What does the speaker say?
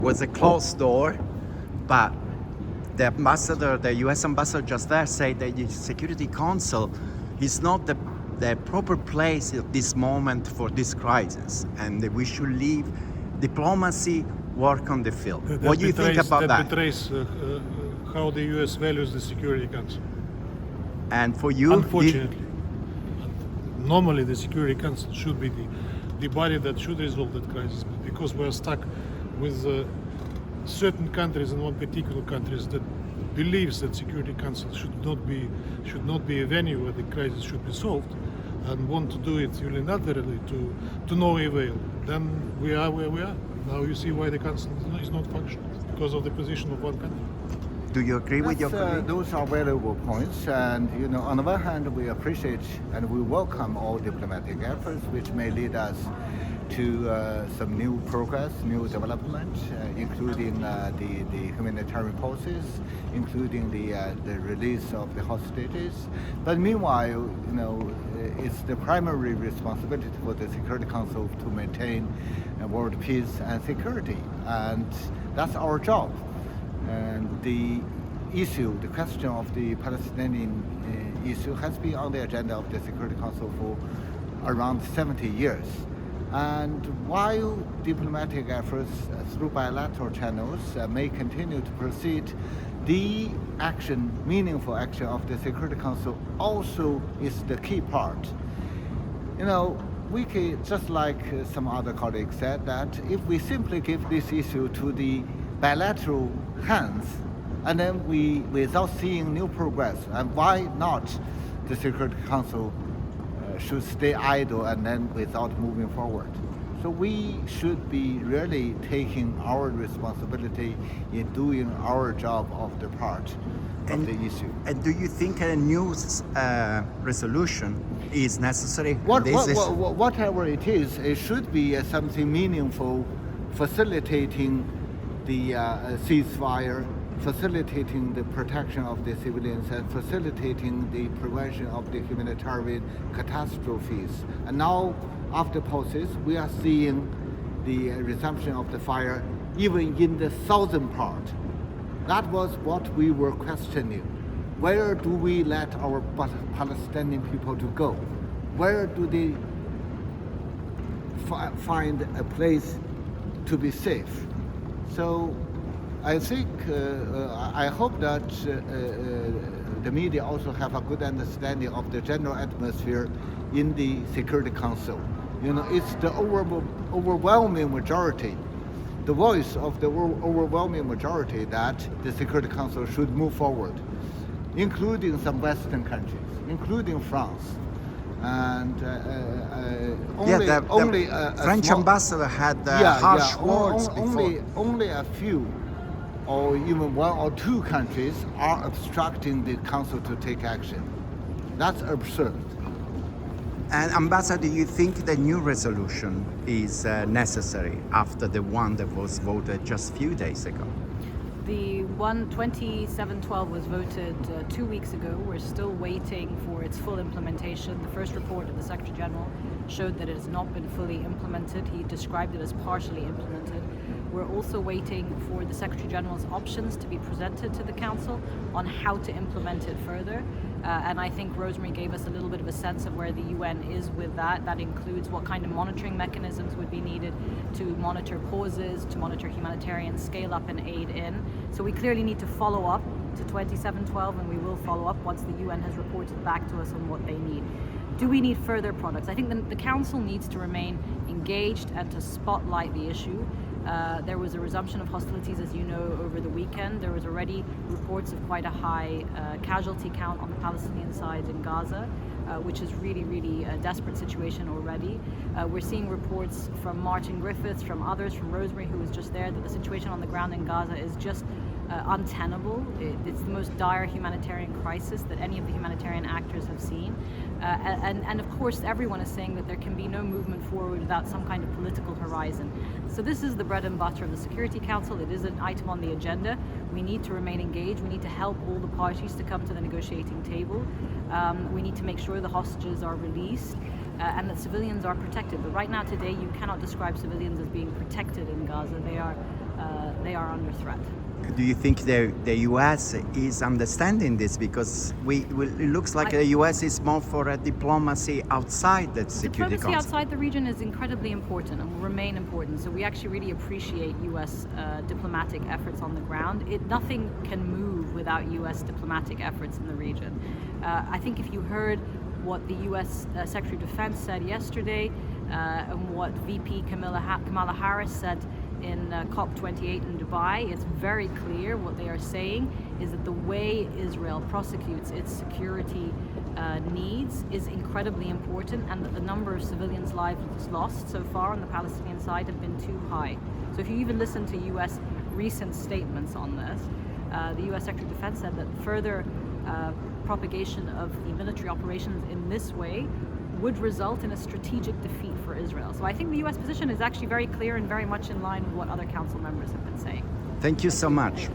was a closed door, but the ambassador, the U.S. ambassador just there said that the Security Council is not the proper place at this moment for this crisis, and that we should leave diplomacy work on the field. What do you think about that? That betrays how the U.S. values the Security Council. And for you, unfortunately, normally the Security Council should be the body that should resolve that crisis, but because we are stuck with certain countries and one particular countries that believes that Security Council should not be a venue where the crisis should be solved, and want to do it unilaterally to no avail, then we are where we are. Now you see why the Council is not functioning, because of the position of one country. Do you agree with your colleague? Those are valuable points, and on the one hand, we appreciate and we welcome all diplomatic efforts which may lead us to some new progress, new development, including the humanitarian policies, including the release of the hostages. But meanwhile, it's the primary responsibility for the Security Council to maintain world peace and security, and that's our job. And the question of the Palestinian issue has been on the agenda of the Security Council for around 70 years. And while diplomatic efforts through bilateral channels may continue to proceed, the meaningful action of the Security Council also is the key part. We can, just like some other colleagues said, that if we simply give this issue to the bilateral hands, and then without seeing new progress, and why not the Security Council should stay idle and then without moving forward. So we should be really taking our responsibility in doing our job of the part of the issue. And do you think a new resolution is necessary? Whatever it is, it should be something meaningful, facilitating the ceasefire, facilitating the protection of the civilians, and facilitating the prevention of the humanitarian catastrophes. And now, after pauses, we are seeing the resumption of the fire even in the southern part. That was what we were questioning. Where do we let our Palestinian people to go? Where do they find a place to be safe? So I think, I hope that the media also have a good understanding of the general atmosphere in the Security Council. It's the overwhelming majority, the voice of the overwhelming majority that the Security Council should move forward, including some Western countries, including France. And only French ambassador had harsh words before. Only a few, or even one or two countries are obstructing the council to take action. That's absurd. And Ambassador, do you think the new resolution is necessary after the one that was voted just a few days ago? The one 2712 was voted 2 weeks ago. We're still waiting for its full implementation. The first report of the Secretary General showed that it has not been fully implemented. He described it as partially implemented. We're also waiting for the Secretary General's options to be presented to the Council on how to implement it further. And I think Rosemary gave us a little bit of a sense of where the UN is with that. That includes what kind of monitoring mechanisms would be needed to monitor pauses, to monitor humanitarian scale up and aid in. So we clearly need to follow up to 2712, and we will follow up once the UN has reported back to us on what they need. Do we need further products? I think the Council needs to remain engaged and to spotlight the issue. There was a resumption of hostilities, as you know, over the weekend. There was already reports of quite a high casualty count on the Palestinian side in Gaza, which is really a desperate situation already. We're seeing reports from Martin Griffiths, from others, from Rosemary, who was just there, that the situation on the ground in Gaza is just untenable. It's the most dire humanitarian crisis that any of the humanitarian actors have seen. And of course, everyone is saying that there can be no movement forward without some kind of political horizon. So this is the bread and butter of the Security Council. It is an item on the agenda. We need to remain engaged. We need to help all the parties to come to the negotiating table. We need to make sure the hostages are released and that civilians are protected. But right now, today, you cannot describe civilians as being protected in Gaza. They are they are under threat. Do you think the U.S. is understanding this? Because it looks like the U.S. is more for a diplomacy outside the Security Diplomacy Council. outside the region is incredibly important and will remain important. So we actually really appreciate U.S. Diplomatic efforts on the ground. Nothing can move without U.S. diplomatic efforts in the region. I think if you heard what the U.S. Secretary of Defense said yesterday and what VP Kamala Harris said in COP28 in Dubai, it's very clear what they are saying is that the way Israel prosecutes its security needs is incredibly important, and that the number of civilians' lives lost so far on the Palestinian side have been too high. So if you even listen to U.S. recent statements on this, the U.S. Secretary of Defense said that further propagation of the military operations in this way would result in a strategic defeat for Israel. So I think the U.S. position is actually very clear and very much in line with what other council members have been saying. Thank you so much.